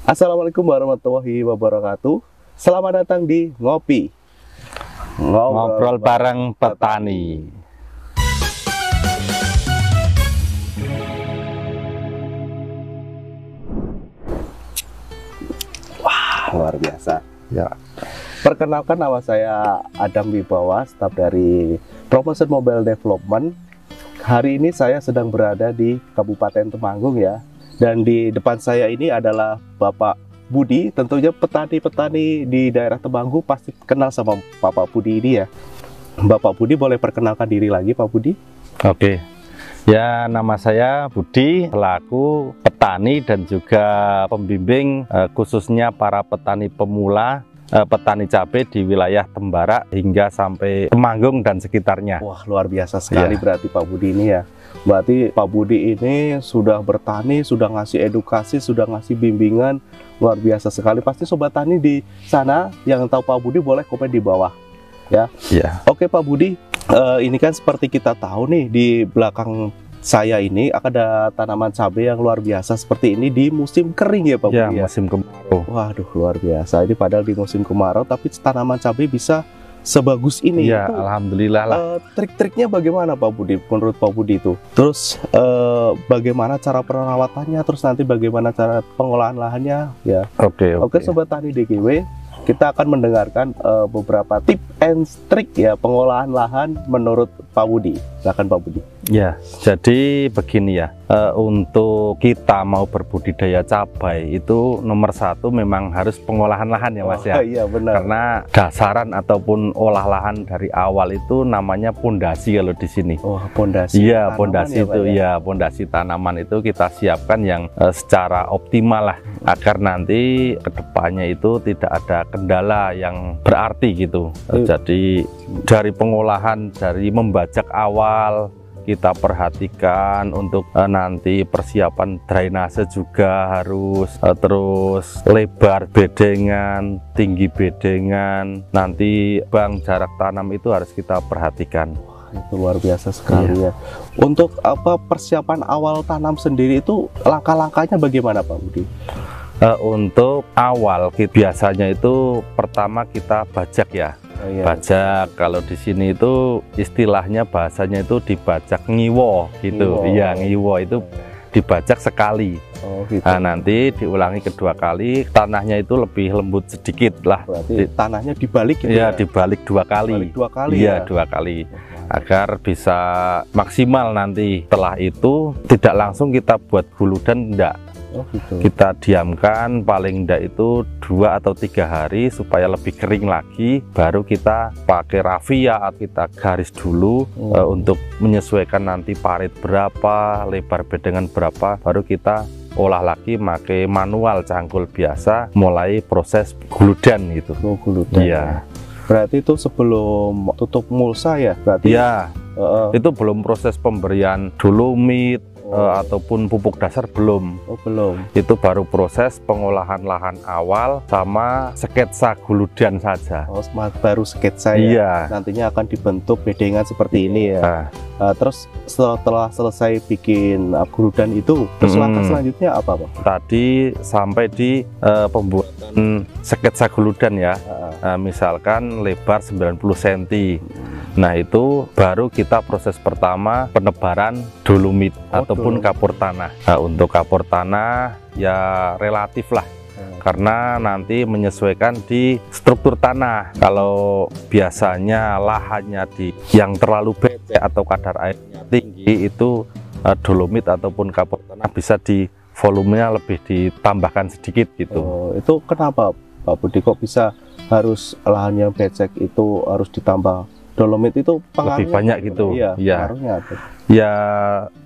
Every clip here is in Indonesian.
Assalamualaikum warahmatullahi wabarakatuh. Selamat datang di Ngopi Ngobrol bareng petani. Wah, luar biasa. Ya. Perkenalkan, nama saya Adam Wibawa, staf dari Promotion Mobile Development. Hari ini saya sedang berada di Kabupaten Temanggung ya. Dan di depan saya ini adalah Bapak Budi. Tentunya petani-petani di daerah Temanggung pasti kenal sama Bapak Budi ini ya. Bapak Budi boleh perkenalkan diri lagi, Pak Budi? Oke. Ya, nama saya Budi, selaku petani dan juga pembimbing khususnya para petani pemula, petani cabai di wilayah Tembara hingga sampai Temanggung dan sekitarnya. Wah, luar biasa sekali Ya. berarti Pak Budi ini ya. Berarti Pak Budi ini sudah bertani, sudah ngasih edukasi, sudah ngasih bimbingan, luar biasa sekali. Pasti sobat tani di sana yang tahu Pak Budi boleh komen di bawah ya. Ya. Oke Pak Budi, ini kan seperti kita tahu nih, di belakang saya ini ada tanaman cabai yang luar biasa seperti ini di musim kering ya Pak Ya, Budi ya. musim kemarau. Waduh, luar biasa. Ini padahal di musim kemarau tapi tanaman cabai bisa sebagus ini. Ya, Itu alhamdulillah lah. trik-triknya bagaimana Pak Budi menurut Pak Budi itu? Terus bagaimana cara perawatannya? Terus nanti bagaimana cara pengolahan lahannya? Ya. Oke. Oke Sobat Tani DGW, kita akan mendengarkan beberapa tip and trik ya pengolahan lahan menurut Pak Budi. Silakan Pak Budi. Ya, jadi begini ya, untuk kita mau berbudidaya cabai itu nomor satu memang harus pengolahan lahan ya Mas ya. Iya benar. Karena dasaran ataupun olah lahan dari awal itu namanya pondasi kalau di sini. Oh, pondasi. Iya, tanaman pondasi ya, Pak, itu ya? ya, pondasi tanaman itu kita siapkan yang secara optimal lah, agar nanti kedepannya itu tidak ada kendala yang berarti gitu. Jadi dari pengolahan, dari membajak awal kita perhatikan untuk nanti persiapan drainase juga harus, terus lebar bedengan, tinggi bedengan, nanti bang jarak tanam itu harus kita perhatikan. Itu luar biasa sekali ya. Untuk apa persiapan awal tanam sendiri itu langkah-langkahnya bagaimana Pak Budi? Untuk awal biasanya itu pertama kita bajak ya. Oh, iya. Bajak, kalau di sini itu istilahnya bahasanya itu dibajak ngiwo gitu. Ngiwo. Iya, ngiwo itu dibajak sekali. Oh, gitu. Nah, nanti diulangi kedua kali, tanahnya itu lebih lembut sedikit lah. Berarti tanahnya dibalik gitu Ya, ya? dibalik dua kali. Dibalik dua kali Iya, ya? 2 kali. Agar bisa maksimal nanti. Setelah itu tidak langsung kita buat hulu dan enggak. Oh, gitu. Kita diamkan paling enggak itu 2 atau 3 hari supaya lebih kering lagi, baru kita pakai rafia atau kita garis dulu untuk menyesuaikan nanti parit berapa, lebar bedengan berapa, baru kita olah lagi pakai manual cangkul biasa, mulai proses guludan gitu. Oh, guludan. Iya. Berarti itu sebelum tutup mulsa ya? Berarti Iya, itu belum proses pemberian dolomit ataupun pupuk dasar belum. Oh, belum. Itu baru proses pengolahan lahan awal sama sketsa guludan saja. Oh, baru sketsa ya? Iya. Nantinya akan dibentuk bedengan seperti ini ya? Terus setelah selesai bikin guludan itu, terus langkah selanjutnya apa Pak? Tadi sampai di pembuatan sketsa guludan ya. Misalkan lebar 90 cm. Nah, itu baru kita proses pertama penebaran dolomit ataupun kapur tanah. Nah, untuk kapur tanah ya relatif lah, karena nanti menyesuaikan di struktur tanah. Kalau biasanya lahannya di yang terlalu becek atau kadar airnya tinggi, itu dolomit ataupun kapur tanah bisa di volumenya lebih ditambahkan sedikit gitu. Oh, itu kenapa Pak Budi kok bisa harus lahan yang becek itu harus ditambah dolomit? Itu pengaruhnya Lebih banyak gimana? gitu. Iya, Iya. pengaruhnya apa? Ya,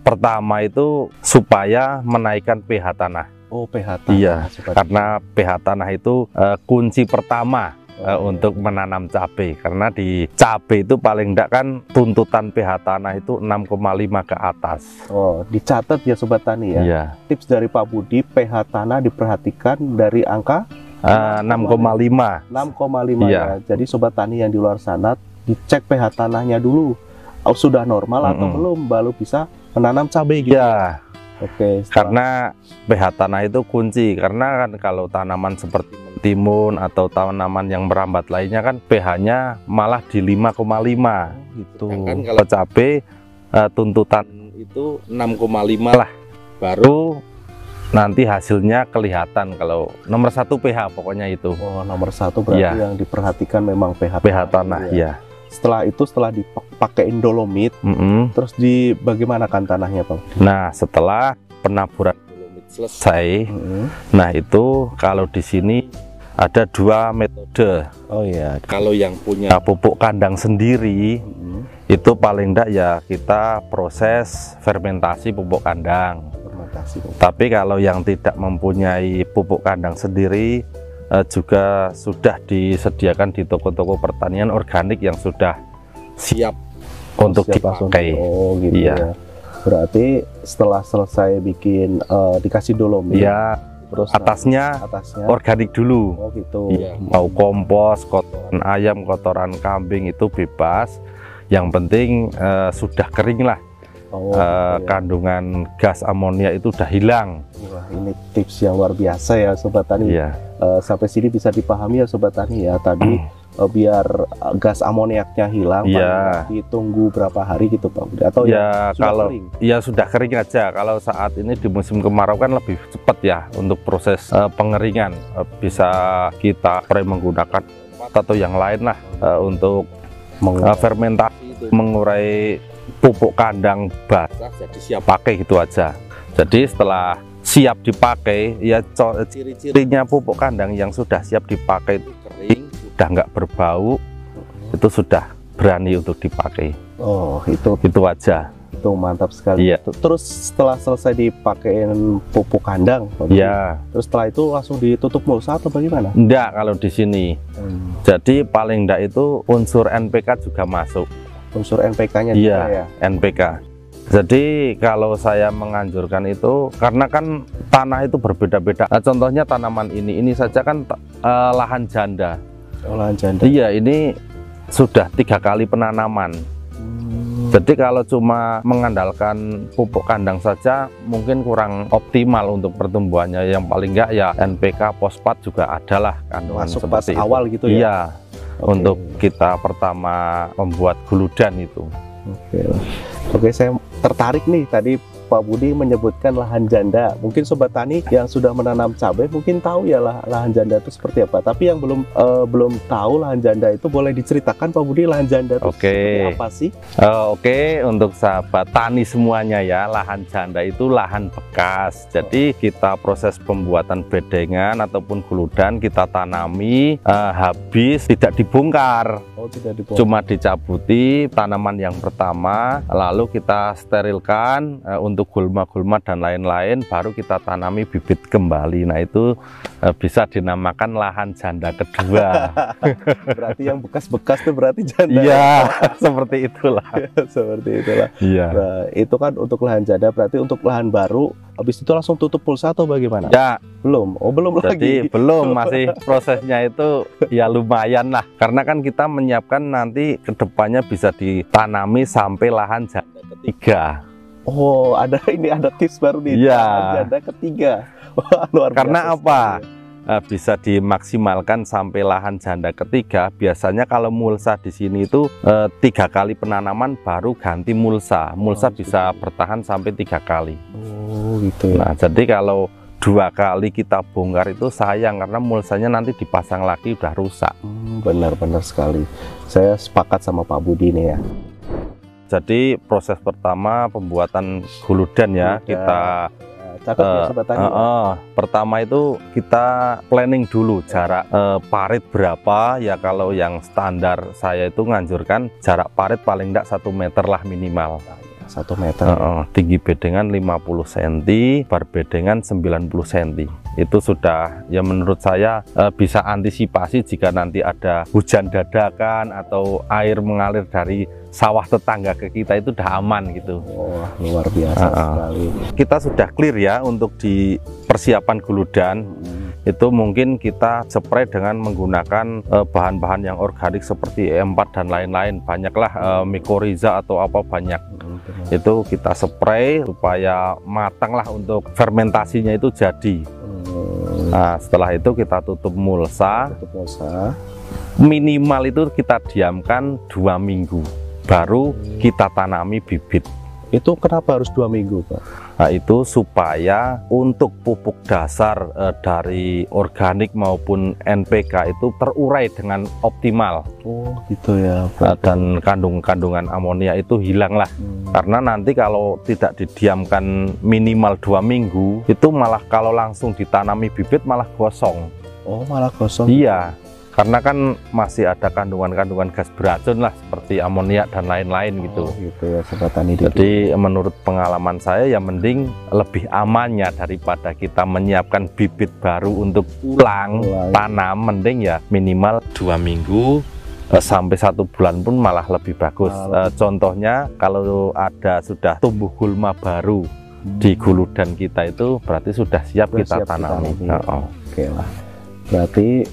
pertama itu supaya menaikkan pH tanah. Oh, pH tanah. Iya, Sobat. karena pH tanah itu kunci pertama untuk menanam cabai. Karena di cabai itu paling enggak kan tuntutan pH tanah itu 6,5 ke atas. Oh, dicatat ya Sobat Tani ya. Iya. Tips dari Pak Budi, pH tanah diperhatikan dari angka 6,5. 6,5 Iya. ya. Jadi Sobat Tani yang di luar sana dicek pH tanahnya dulu. Sudah normal atau belum, baru bisa menanam cabai gitu. Ya, Oke. Karena pH tanah itu kunci, karena kan kalau tanaman seperti mentimun atau tanaman yang merambat lainnya kan pH-nya malah di 5,5 gitu. Kan kalau cabai tuntutan itu 6,5 lah, baru nanti hasilnya kelihatan. Kalau nomor 1 pH pokoknya itu. Oh, nomor 1 berarti ya, yang diperhatikan memang pH tanah ya. Setelah itu, setelah dipakein dolomit, terus bagaimana kan tanahnya, Bang? Nah, setelah penaburan dolomit selesai, nah itu kalau di sini ada 2 metode. Oh ya. Kalau yang punya pupuk kandang sendiri, itu paling enggak ya kita proses fermentasi pupuk kandang. Tapi kalau yang tidak mempunyai pupuk kandang sendiri, juga sudah disediakan di toko-toko pertanian organik yang sudah siap untuk dipakai. Oh gitu ya. Berarti setelah selesai bikin dikasih dolomit ya, terus atasnya organik dulu. Oh gitu. Iya, mau kompos, kotoran ayam, kotoran kambing itu bebas. Yang penting sudah kering lah. Kandungan gas amonia itu udah hilang. Wah, ini tips yang luar biasa ya Sobat Tani. Iya. Sampai sini bisa dipahami ya Sobat Tani ya. Tadi biar gas amoniaknya hilang, ditunggu berapa hari gitu Pak? Atau ya kalau kering? Ya sudah kering aja. Kalau saat ini di musim kemarau kan lebih cepat ya untuk proses pengeringan. Bisa kita menggunakan atau yang lain lah untuk fermentasi itu, mengurai pupuk kandang basah, jadi siap pakai gitu aja. Jadi setelah siap dipakai ya, ciri-cirinya pupuk kandang yang sudah siap dipakai itu kering, sudah nggak berbau, itu sudah berani untuk dipakai. Oh itu aja. Itu mantap sekali. Iya. Terus setelah selesai dipakein pupuk kandang, ya, terus setelah itu langsung ditutup mulsa atau bagaimana? Enggak, kalau di sini. Jadi paling enggak itu unsur NPK juga masuk. Unsur NPK-nya iya, juga ya? NPK. Jadi kalau saya menganjurkan itu karena kan tanah itu berbeda-beda. Nah, contohnya tanaman ini saja kan lahan janda. Oh, lahan janda. Iya, ini sudah 3 kali penanaman. Jadi kalau cuma mengandalkan pupuk kandang saja mungkin kurang optimal untuk pertumbuhannya. Yang paling enggak ya NPK, fosfat juga adalah kandungan masuk seperti pas awal gitu ya? Iya. Untuk kita pertama membuat guludan itu. Oke, saya tertarik nih, tadi Pak Budi menyebutkan lahan janda. Mungkin Sobat Tani yang sudah menanam cabai mungkin tahu ya lahan janda itu seperti apa. Tapi yang belum tahu lahan janda itu, boleh diceritakan Pak Budi lahan janda itu seperti apa sih? Oke, untuk sahabat tani semuanya ya, lahan janda itu lahan bekas. Jadi kita proses pembuatan bedengan ataupun guludan kita tanami habis, tidak dibongkar. Oh, tidak dibongkar. Cuma dicabuti tanaman yang pertama, lalu kita sterilkan untuk gulma-gulma dan lain-lain, baru kita tanami bibit kembali. Nah itu bisa dinamakan lahan janda kedua. Berarti yang bekas-bekas itu berarti janda. Iya, seperti itulah. Seperti itulah. Iya. Nah, itu kan untuk lahan janda. Berarti untuk lahan baru, habis itu langsung tutup pulsa atau bagaimana? Ya, belum. Oh, belum lagi. Jadi belum, masih prosesnya itu ya lumayan lah. Karena kan kita menyiapkan nanti kedepannya bisa ditanami sampai lahan janda ketiga. Oh, ada tips baru nih. Iya. Janda ketiga. Wah, luar biasa. Karena apa? Bisa dimaksimalkan sampai lahan janda ketiga. Biasanya kalau mulsa di sini itu 3 kali penanaman baru ganti mulsa. Mulsa bisa bertahan sampai 3 kali. Oh, gitu ya. Nah, jadi kalau 2 kali kita bongkar itu sayang, karena mulsanya nanti dipasang lagi udah rusak. Benar-benar sekali. Saya sepakat sama Pak Budi nih ya. Jadi proses pertama pembuatan guludan ya, kita cakep ya Sobat Tani. Pertama itu kita planning dulu jarak parit berapa ya. Kalau yang standar saya itu nganjurkan jarak parit paling enggak 1 meter lah minimal. 1 meter. Tinggi bedengan 50 cm, bar bedengan 90 cm. Itu sudah ya menurut saya bisa antisipasi jika nanti ada hujan dadakan atau air mengalir dari sawah tetangga ke kita, itu udah aman gitu. Wah, luar biasa sekali. Kita sudah clear ya untuk di persiapan guludan. itu mungkin kita spray dengan menggunakan bahan-bahan yang organik seperti E4 dan lain-lain. Banyaklah mycorrhiza atau apa banyak. Itu kita spray supaya matang lah untuk fermentasinya itu jadi. Nah, setelah itu kita tutup mulsa. Minimal itu kita diamkan 2 minggu, baru kita tanami bibit. Itu kenapa harus 2 minggu, Pak? Nah, itu supaya untuk pupuk dasar dari organik maupun NPK itu terurai dengan optimal. Oh gitu ya, Pak. Dan kandungan amonia itu hilanglah. Karena nanti kalau tidak didiamkan minimal 2 minggu, itu malah kalau langsung ditanami bibit malah gosong. Oh, malah gosong? Iya. Karena kan masih ada kandungan-kandungan gas beracun lah seperti amonia dan lain-lain gitu. Oh, gitu ya, Sobat Tani. Jadi menurut pengalaman saya ya mending lebih amannya daripada kita menyiapkan bibit baru untuk ulang tanam, mending ya minimal 2 minggu sampai 1 bulan pun malah lebih bagus. Contohnya kalau ada sudah tumbuh gulma baru di guludan kita itu berarti sudah siap kita tanami. Oke lah. Berarti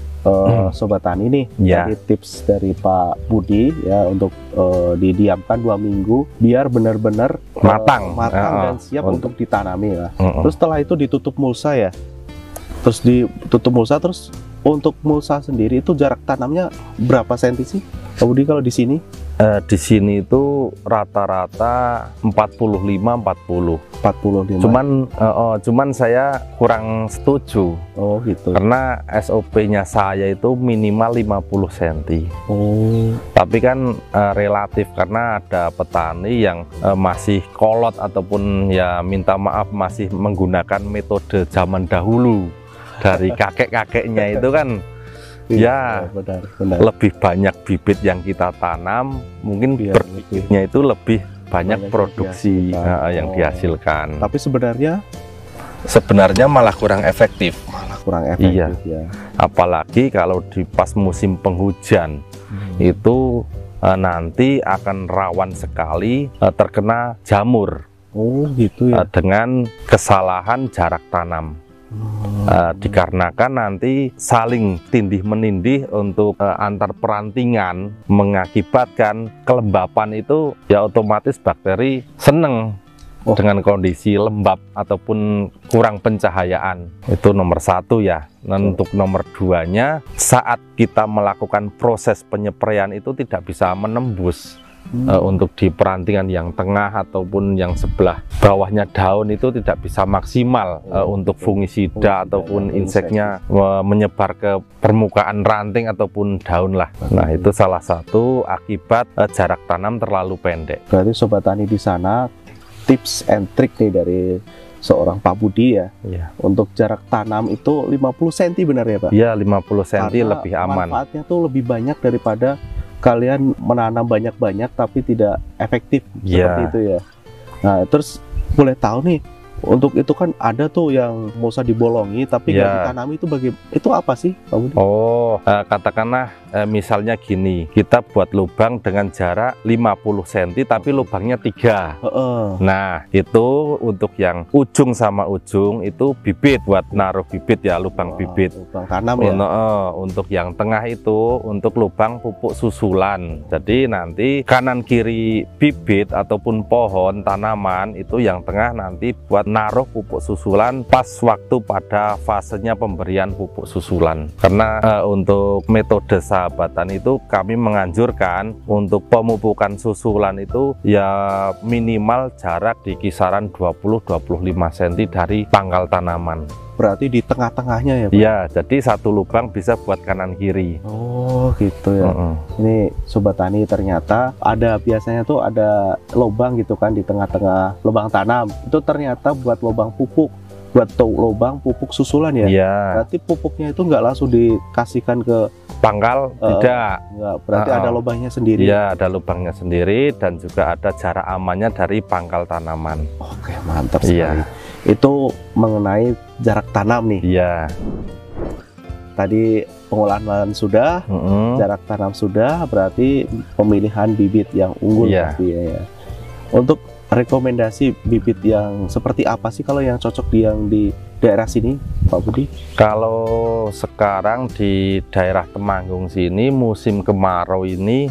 Sobat Tani nih, ya. Tips dari Pak Budi ya untuk didiamkan 2 minggu biar benar-benar matang dan siap untuk ditanami lah. Terus setelah itu ditutup mulsa ya. Terus ditutup mulsa, terus untuk mulsa sendiri itu jarak tanamnya berapa senti sih, Pak Budi kalau di sini? Di sini itu rata-rata 45. Cuman saya kurang setuju. Oh gitu. Karena SOP-nya saya itu minimal 50 cm. Oh. Tapi kan relatif karena ada petani yang masih kolot ataupun ya minta maaf masih menggunakan metode zaman dahulu dari kakek-kakeknya itu kan. Ya, benar. Lebih banyak bibit yang kita tanam, mungkin berbibitnya itu lebih banyak produksi yang dihasilkan. Tapi sebenarnya malah kurang efektif. Iya. Ya. Apalagi kalau di pas musim penghujan, itu nanti akan rawan sekali terkena jamur. Oh, gitu ya. Dengan kesalahan jarak tanam. Dikarenakan nanti saling tindih menindih untuk antar perantingan mengakibatkan kelembapan itu ya otomatis bakteri seneng dengan kondisi lembab ataupun kurang pencahayaan. Itu nomor 1 ya. Dan untuk nomor 2-nya saat kita melakukan proses penyepraian itu tidak bisa menembus untuk di perantingan yang tengah ataupun yang sebelah bawahnya daun itu tidak bisa maksimal untuk fungisida ataupun inseknya menyebar ke permukaan ranting ataupun daun lah. Nah, itu salah satu akibat jarak tanam terlalu pendek. Berarti Sobat Tani di sana tips and trick nih dari seorang Pak Budi ya. Untuk jarak tanam itu 50 cm benar ya, Pak? Iya, 50 cm lebih aman. Manfaatnya tuh lebih banyak daripada kalian menanam banyak-banyak tapi tidak efektif seperti itu ya. Nah, terus boleh tahu nih, untuk itu kan ada tuh yang mulsa dibolongi tapi nggak ditanami, itu apa sih, Pak Budi? Oh, katakanlah misalnya gini, kita buat lubang dengan jarak 50 cm tapi lubangnya 3. Nah, itu untuk yang ujung sama ujung itu bibit, buat naruh bibit ya, lubang bibit. Lubang tanam ya. Untuk yang tengah itu untuk lubang pupuk susulan. Jadi nanti kanan kiri bibit ataupun pohon tanaman itu yang tengah nanti buat naruh pupuk susulan pas waktu pada fasenya pemberian pupuk susulan. Karena untuk metode sahabatan itu kami menganjurkan untuk pemupukan susulan itu ya minimal jarak di kisaran 20-25 cm dari pangkal tanaman. Berarti di tengah-tengahnya ya, Pak? Iya, jadi satu lubang bisa buat kanan kiri. Oh gitu ya. Ini Sobat Tani, ternyata biasanya tuh ada lubang gitu kan di tengah-tengah lubang tanam. Itu ternyata buat lubang pupuk, buat lubang pupuk susulan ya. Iya. Berarti pupuknya itu nggak langsung dikasihkan ke pangkal, tidak. Enggak, berarti ada lubangnya sendiri. Iya, ada lubangnya sendiri dan juga ada jarak amannya dari pangkal tanaman. Oke, mantap sekali. Itu mengenai jarak tanam nih. Iya. Tadi pengolahan lahan sudah, jarak tanam sudah, berarti pemilihan bibit yang unggul pasti ya. Untuk rekomendasi bibit yang seperti apa sih kalau yang cocok yang daerah sini, Pak Budi? Kalau sekarang di daerah Temanggung sini musim kemarau ini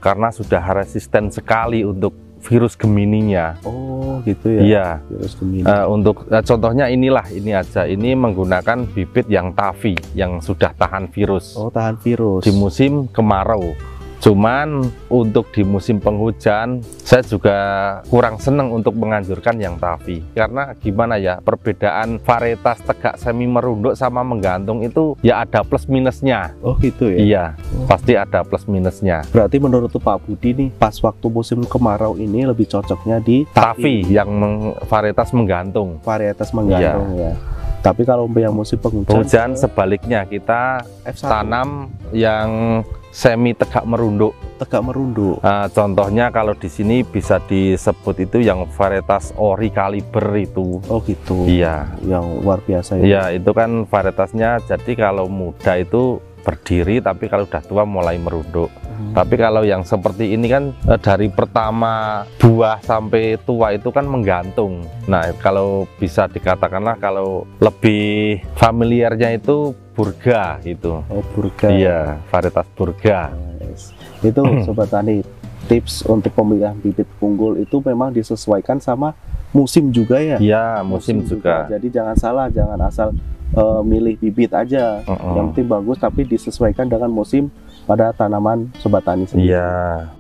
karena sudah resisten sekali untuk virus Gemininya. Oh gitu ya. Iya. Virus Gemini. Untuk contohnya inilah, ini aja. Ini menggunakan bibit yang Tavi yang sudah tahan virus. Oh, tahan virus Di musim kemarau. Cuman untuk di musim penghujan saya juga kurang senang untuk menganjurkan yang Tavi, karena gimana ya, perbedaan varietas tegak semi merunduk sama menggantung itu ya ada plus minusnya. Oh gitu ya. Iya, pasti ada plus minusnya. Berarti menurut Pak Budi nih, pas waktu musim kemarau ini lebih cocoknya di Tavi yang varietas menggantung. Varietas menggantung ya. Tapi kalau yang musim penghujan sebaliknya kita F1. tanam yang semi tegak merunduk. Tegak merunduk. Nah, contohnya kalau di sini bisa disebut itu yang varietas ori kaliber itu. Oh gitu. Iya. Yang luar biasa ya. Iya, itu kan varietasnya. Jadi kalau muda itu berdiri, tapi kalau udah tua mulai merunduk. Tapi kalau yang seperti ini kan dari pertama buah sampai tua itu kan menggantung. Nah, kalau bisa dikatakanlah kalau lebih familiarnya itu Burga itu. Oh, Burga. Iya, varietas Burga. Itu Sobat Tani, tips untuk pemilihan bibit unggul itu memang disesuaikan sama musim juga ya. Iya, musim juga. Jadi jangan salah, jangan asal milih bibit aja. Yang penting bagus tapi disesuaikan dengan musim pada tanaman Sobat Tani sendiri. Iya.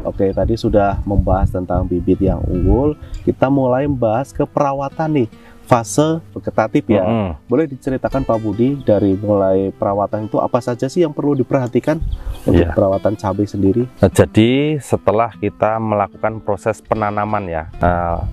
Oke, tadi sudah membahas tentang bibit yang unggul. Kita mulai membahas ke perawatan nih, fase vegetatif ya. Boleh diceritakan Pak Budi, dari mulai perawatan itu apa saja sih yang perlu diperhatikan untuk perawatan cabai sendiri? Jadi setelah kita melakukan proses penanaman ya,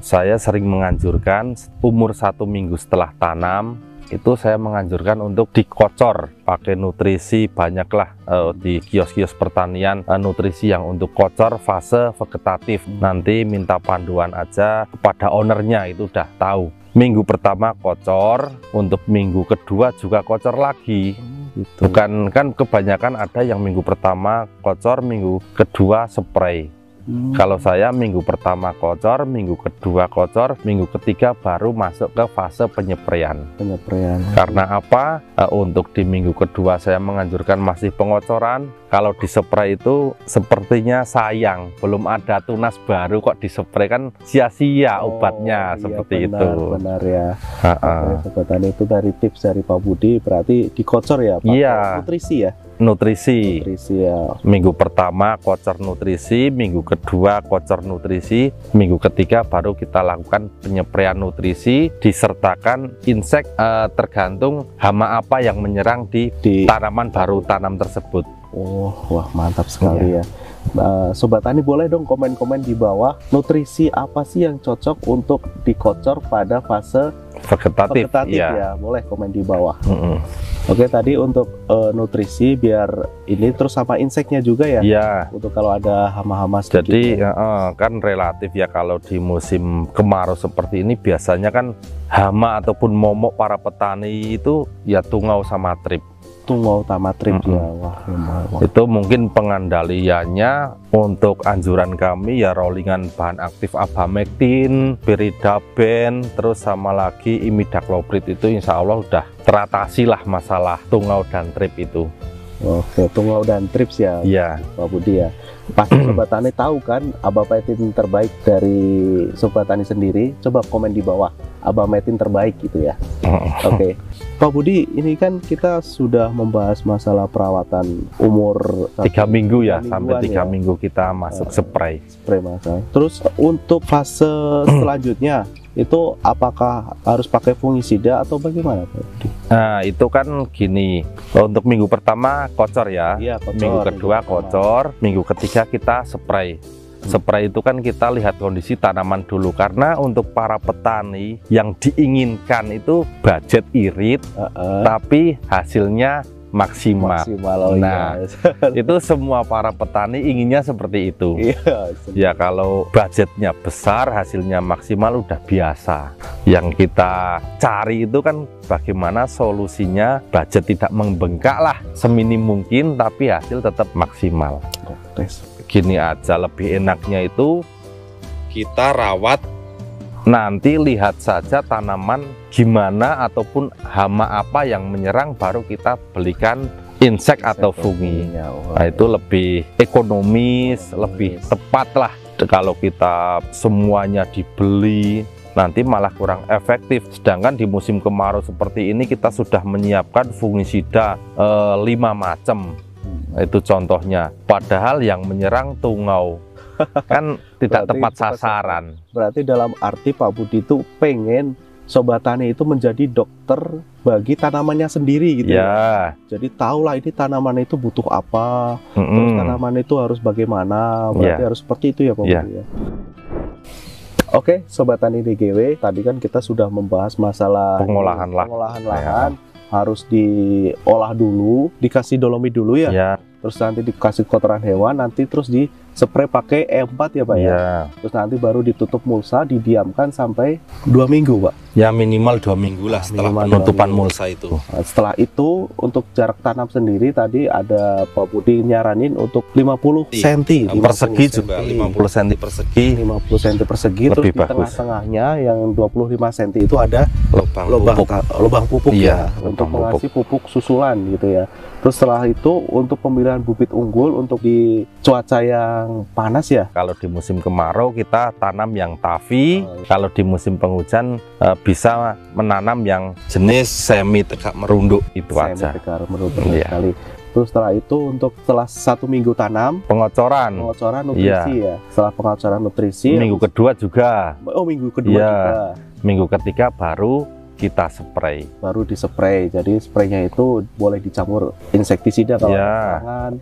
saya sering menganjurkan umur 1 minggu setelah tanam itu saya menganjurkan untuk dikocor pakai nutrisi. Banyaklah di kios-kios pertanian nutrisi yang untuk kocor fase vegetatif. Nanti minta panduan aja kepada ownernya, itu udah tahu. Minggu pertama kocor, untuk minggu kedua juga kocor lagi. Bukan, kan kebanyakan ada yang minggu pertama kocor, minggu kedua spray. Kalau saya minggu pertama kocor, minggu kedua kocor, minggu ketiga baru masuk ke fase penyepraian. Karena apa? Untuk di minggu kedua saya menganjurkan masih pengocoran. Kalau dispray itu sepertinya sayang, belum ada tunas baru kok dispray, kan sia-sia obatnya. Seperti benar, itu. Benar ya. Sobat Tani, itu dari tips dari Pak Budi, berarti dikocor ya Pak? Iya. Nutrisi ya? Nutrisi ya. Minggu pertama kocor nutrisi, minggu kedua kocor nutrisi, minggu ketiga baru kita lakukan penyepraian nutrisi, disertakan insek, tergantung hama apa yang menyerang di tanaman baru tanam tersebut. Oh, wah mantap sekali ya. Sobat Tani, boleh dong komen-komen di bawah, nutrisi apa sih yang cocok untuk dikocor pada fase vegetatif ya. Boleh komen di bawah. Oke, tadi untuk nutrisi biar ini, terus sama inseknya juga ya. Iya. Untuk kalau ada hama-hama sedikit. Jadi kan relatif ya, kalau di musim kemarau seperti ini biasanya kan hama ataupun momok para petani itu ya tungau sama trip. Tungau sama trip ya. Wah. Itu mungkin pengendaliannya untuk anjuran kami ya rollingan bahan aktif abamectin, piridaben, terus sama lagi imidacloprid. Itu insya Allah udah teratasi lah masalah tungau dan trip itu. Oke, tungau dan trips ya. Iya, Pak Budi ya. Pasti Sobat Tani tahu kan abamectin terbaik dari Sobat Tani sendiri. Coba komen di bawah abamectin terbaik gitu ya. Oke. Pak Budi, ini kan kita sudah membahas masalah perawatan umur 3 minggu ya, sampai 3 minggu kita masuk spray. Terus untuk fase selanjutnya itu apakah harus pakai fungisida atau bagaimana Pak Budi? Nah, itu kan gini, untuk minggu pertama kocor ya, kocor, minggu kedua kocor, minggu ketiga kita spray. Spray itu kan kita lihat kondisi tanaman dulu, karena untuk para petani yang diinginkan itu budget irit, tapi hasilnya maksimal. Nah, itu semua para petani inginnya seperti itu. Ya, kalau budgetnya besar, hasilnya maksimal udah biasa. Yang kita cari itu kan bagaimana solusinya budget tidak membengkak lah, seminim mungkin tapi hasil tetap maksimal. Gini aja, lebih enaknya itu kita rawat Nanti lihat saja tanaman gimana ataupun hama apa yang menyerang, baru kita belikan insek atau fungi. Nah, itu lebih ekonomis, lebih tepat lah. Kalau kita semuanya dibeli, nanti malah kurang efektif. Sedangkan di musim kemarau seperti ini kita sudah menyiapkan fungisida 5 macam. Itu contohnya. Padahal yang menyerang tungau kan tidak tepat sasaran. Berarti dalam arti Pak Budi itu pengen Sobat Tani itu menjadi dokter bagi tanamannya sendiri gitu ya. Jadi tahulah ini tanaman itu butuh apa, terus tanaman itu harus bagaimana. Berarti harus seperti itu ya Pak Budi ya. Oke, Sobat Tani DGW, tadi kan kita sudah membahas masalah pengolahan lahan. Harus diolah dulu, dikasih dolomit dulu ya. Terus nanti dikasih kotoran hewan, nanti terus di spray pakai E4 ya Pak ya. Terus nanti baru ditutup mulsa, didiamkan sampai 2 minggu Pak. Ya minimal 2 minggu lah setelah penutupan mulsa itu. Nah, setelah itu untuk jarak tanam sendiri tadi ada Pak Budi nyaranin untuk 50 cm persegi juga, 50 cm persegi, 50 cm persegi. Terus di tengah-tengahnya yang 25 cm itu ada lubang pupuk ya, untuk mengasih pupuk susulan gitu ya. Terus setelah itu untuk pemilihan bibit unggul untuk di cuaca yang panas ya. Kalau di musim kemarau kita tanam yang tavi, kalau di musim penghujan bisa menanam yang jenis semi tegak merunduk, itu aja. Semi tegak merunduk sekali. Terus setelah itu untuk setelah 1 minggu tanam, pengocoran nutrisi ya. Setelah pengocoran nutrisi minggu kedua juga. Oh, minggu kedua juga. Minggu ketiga baru kita spray. Baru dispray. Jadi spraynya itu boleh dicampur insektisida kalau tangan,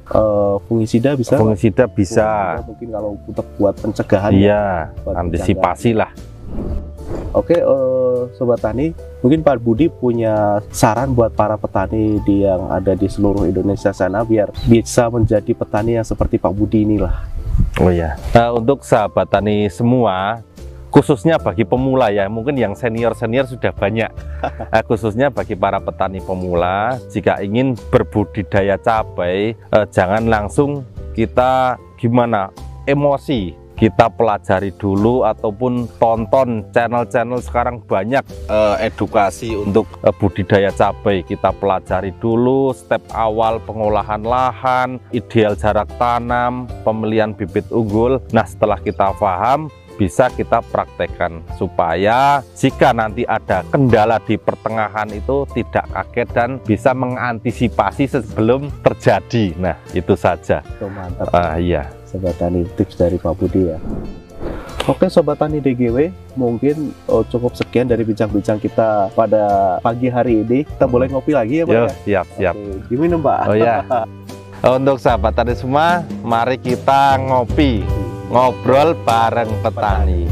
fungisida bisa. Fungisida bisa. Mungkin kalau untuk buat pencegahan. Antisipasi lah. Oke, Sobat Tani, mungkin Pak Budi punya saran buat para petani yang ada di seluruh Indonesia sana biar bisa menjadi petani yang seperti Pak Budi inilah. Oh ya. Untuk sahabat tani semua, khususnya bagi pemula ya, mungkin yang senior-senior sudah banyak. Khususnya bagi para petani pemula, jika ingin berbudidaya cabai, jangan langsung kita emosi. Kita pelajari dulu ataupun tonton channel-channel sekarang banyak edukasi untuk budidaya cabai. Kita pelajari dulu step awal pengolahan lahan, ideal jarak tanam, pemilihan bibit unggul. Nah, setelah kita paham, bisa kita praktekkan supaya jika nanti ada kendala di pertengahan itu tidak kaget dan bisa mengantisipasi sebelum terjadi. Nah, itu saja. Mantap. Iya. Sobat Tani, tips dari Pak Budi ya. Oke Sobat Tani DGW, mungkin cukup sekian dari bincang-bincang kita pada pagi hari ini. Kita boleh ngopi lagi ya Pak? Siap. Oke, diminum Pak. Oh ya. Untuk sahabat tani semua, mari kita ngopi, ngobrol bareng petani.